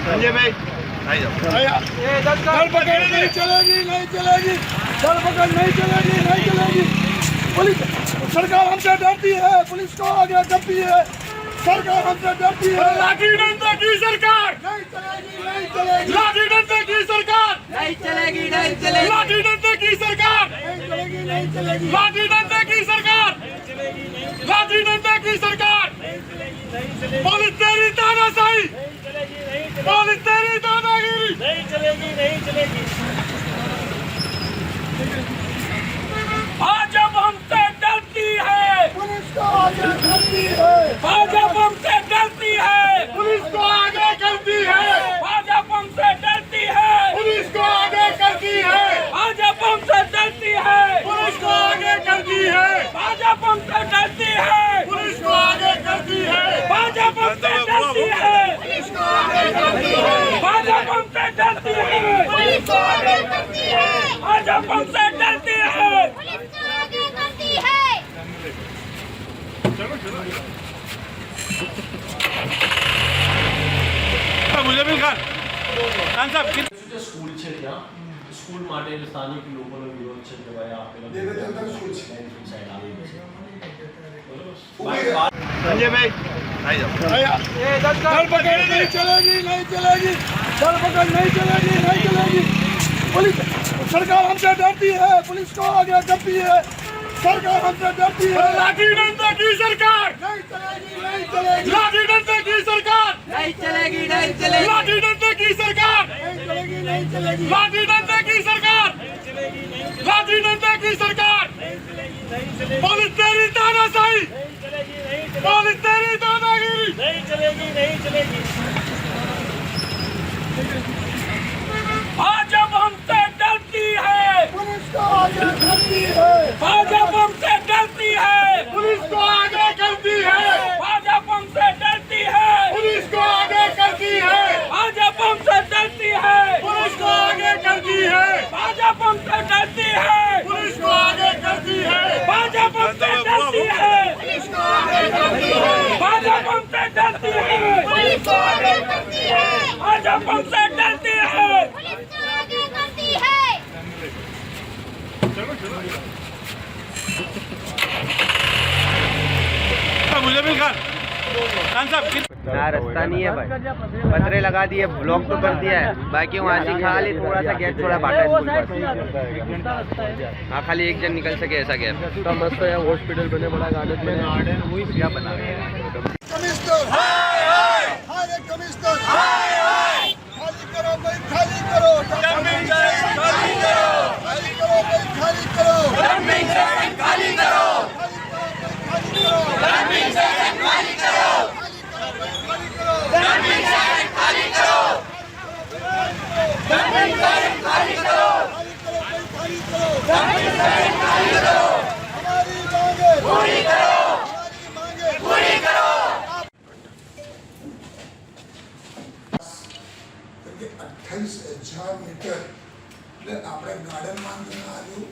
संजय भाई धरपकड़ नहीं चलेगी, नहीं चलेगी, धरपकड़ नहीं चलेगी, नहीं चलेगी। पुलिस सरकार हमसे डरती है, पुलिस को आगे डरती है, सरकार हमसे डरती है। लाठी डंडा की सरकार नहीं चलेगी, नहीं चलेगी, लाठी डंडा की सरकार नहीं चलेगी, नहीं चलेगी, लाठी डंडा की सरकार नहीं चलेगी, नहीं चलेगी, लाठी डंडा की सरकार लाठी डंडा की सरकार पुलिस तेरी तानाशाही पुलिस तेरी दादागिरी नहीं चलेगी, नहीं चलेगी। भाजपा हमसे डरती है पुलिस को आगे डरती है, भाजपा हमसे डरती है पुलिस को आगे करती है भाजपा हमसे डरती है पुलिस को आगे करती है भाजपा हमसे डरती है पुलिस को आगे करती है भाजपा हमसे डरती है पुलिस को आगे करती है भाजपा हमसे डरती है पुलिस को आगे करती है भाजपा हमसे डरती है पुलिस को आगे करती है भाजपा हमसे डरती है पुलिस को आगे करती है। मुजमिल ખાન સાહેબ સ્કૂલ છે ત્યાં સ્કૂલ માટે સ્થાનિક લોકોનો વિરોધ છે કે ભાઈ આપેલા સ્કૂલ છે સાઈડ આવી છે संजय भाई धरपकड़ नहीं चलेगी, नहीं चलेगी, धरपकड़ नहीं चलेगी, नहीं चलेगी। पुलिस सरकार हमसे डरती है, पुलिस को आगे डरती है, सरकार हमसे डरती है। लाठी डंडा की सरकार नहीं चलेगी, नहीं चलेगी, लाठी डंडा की सरकार नहीं चलेगी, नहीं चलेगी, लाठी डंडा की सरकार नहीं चलेगी, नहीं चलेगी, लाठी डंडा की सरकार लाठी डंडा की सरकार पुलिस तेरी तानाशाही पुलिस तेरी दादागिरी नहीं चलेगी, नहीं चलेगी। भाजपा हमसे डरती है पुलिस को आगे डरती है, भाजपा हमसे डरती है पुलिस को आगे करती है भाजपा हमसे डरती है पुलिस को आगे करती है भाजपा हमसे डरती है पुलिस को आगे करती है भाजपा हमसे डरती है पुलिस को आगे करती है भाजपा हमसे डरती है पुलिस को आगे करती है भाजपा हमसे डरती है पुलिस को आगे करती है, भाजपा हमसे डरती है पुलिस को आगे करती है। मुजमिल खान साहब ना रास्ता नहीं है भाई, पतरे लगा दिए, ब्लॉक तो कर दिया है, बाकी वहाँ से खाली थोड़ा सा गैप छोड़ा बाटा स्कूल पर। हाँ खाली एक जन निकल सके ऐसा गैप। तो मस्त है हॉस्पिटल बने बड़ा गार्डन में वही क्या बना कमिश्नर हाय हाय, हाय कमिश्नर हाय हाय, खाली करो भाई, खाली करो, खाली करो भाई, खाली करो, खाली करो, खाली करो, हमारी मांगे पूरी करो, हमारी मांगे पूरी करो। 28,000 મીટર એટલે આપણે ગાર્ડનમાં આવ્યું,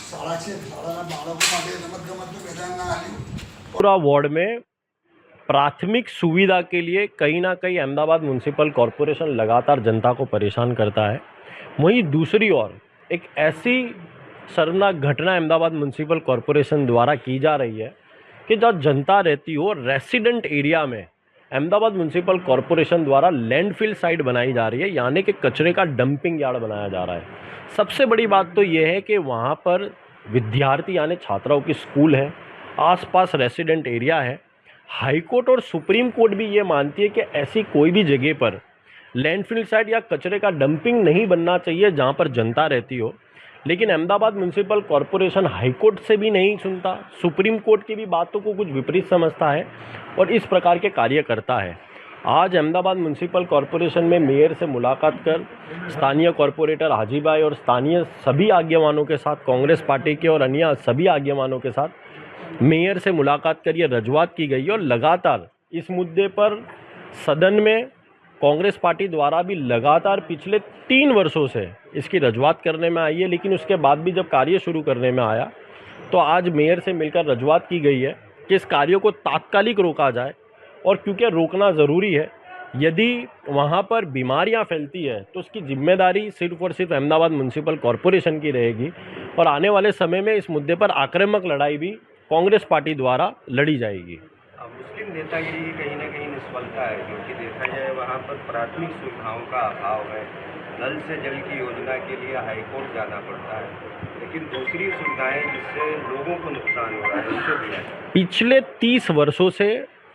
6.5 શાળાના બાળકો માટે રમતગમતનું મેદાનમાં આવ્યું। पूरा वार्ड में प्राथमिक सुविधा के लिए कहीं ना कहीं अहमदाबाद म्यूनसिपल कॉरपोरेशन लगातार जनता को परेशान करता है। वहीं दूसरी ओर एक ऐसी शर्मनाक घटना अहमदाबाद म्यूनसिपल कॉरपोरेशन द्वारा की जा रही है कि जहाँ जनता रहती हो रेसिडेंट एरिया में अहमदाबाद म्यूनसिपल कॉरपोरेशन द्वारा लैंडफिल साइट बनाई जा रही है, यानी कि कचरे का डंपिंग यार्ड बनाया जा रहा है। सबसे बड़ी बात तो ये है कि वहाँ पर विद्यार्थी यानी छात्राओं की स्कूल है, आसपास रेसिडेंट एरिया है। हाईकोर्ट और सुप्रीम कोर्ट भी ये मानती है कि ऐसी कोई भी जगह पर लैंडफिल साइट या कचरे का डंपिंग नहीं बनना चाहिए जहाँ पर जनता रहती हो। लेकिन अहमदाबाद म्यूनसिपल कॉरपोरेशन हाईकोर्ट से भी नहीं सुनता, सुप्रीम कोर्ट की भी बातों को कुछ विपरीत समझता है और इस प्रकार के कार्य करता है। आज अहमदाबाद म्यूनसिपल कॉरपोरेशन में मेयर से मुलाकात कर स्थानीय कॉरपोरेटर हाजी भाई और स्थानीय सभी आगेवानों के साथ, कांग्रेस पार्टी के और अन्य सभी आगेवानों के साथ मेयर से मुलाकात कर ये रजूआत की गई और लगातार इस मुद्दे पर सदन में कांग्रेस पार्टी द्वारा भी लगातार पिछले 3 वर्षों से इसकी रजूआत करने में आई है। लेकिन उसके बाद भी जब कार्य शुरू करने में आया तो आज मेयर से मिलकर रजूआत की गई है कि इस कार्य को तात्कालिक रोका जाए और क्योंकि रोकना ज़रूरी है। यदि वहाँ पर बीमारियाँ फैलती है तो उसकी जिम्मेदारी सिर्फ और सिर्फ अहमदाबाद म्यूनसिपल कॉरपोरेशन की रहेगी और आने वाले समय में इस मुद्दे पर आक्रामक लड़ाई भी कांग्रेस पार्टी द्वारा लड़ी जाएगी। मुस्लिम नेतागिरी की कहीं ना कहीं निष्फलता है, क्योंकि देखा जाए वहाँ पर प्राथमिक सुविधाओं का अभाव है। नल से जल की योजना के लिए हाईकोर्ट जाना पड़ता है, लेकिन दूसरी सुविधाएं जिससे लोगों को नुकसान हो रहा है उससे भी है। पिछले 30 वर्षों से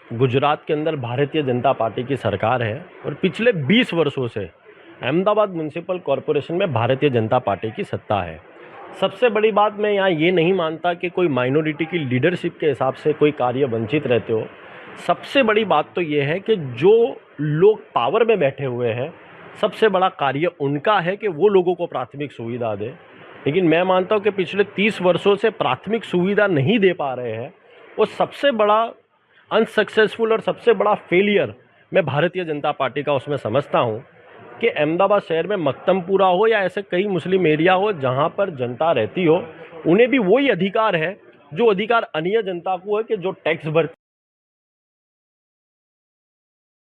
गुजरात के अंदर भारतीय जनता पार्टी की सरकार है और पिछले 20 वर्षों से अहमदाबाद म्यूनसिपल कॉरपोरेशन में भारतीय जनता पार्टी की सत्ता है। सबसे बड़ी बात, मैं यहाँ ये नहीं मानता कि कोई माइनॉरिटी की लीडरशिप के हिसाब से कोई कार्य वंचित रहते हो। सबसे बड़ी बात तो ये है कि जो लोग पावर में बैठे हुए हैं, सबसे बड़ा कार्य उनका है कि वो लोगों को प्राथमिक सुविधा दे। लेकिन मैं मानता हूँ कि पिछले 30 वर्षों से प्राथमिक सुविधा नहीं दे पा रहे हैं, वो सबसे बड़ा अनसक्सेसफुल और सबसे बड़ा फेलियर मैं भारतीय जनता पार्टी का उसमें समझता हूँ कि अहमदाबाद शहर में मक्तमपुरा हो या ऐसे कई मुस्लिम एरिया हो जहाँ पर जनता रहती हो, उन्हें भी वही अधिकार है जो अधिकार अन्य जनता को है कि जो टैक्स भरती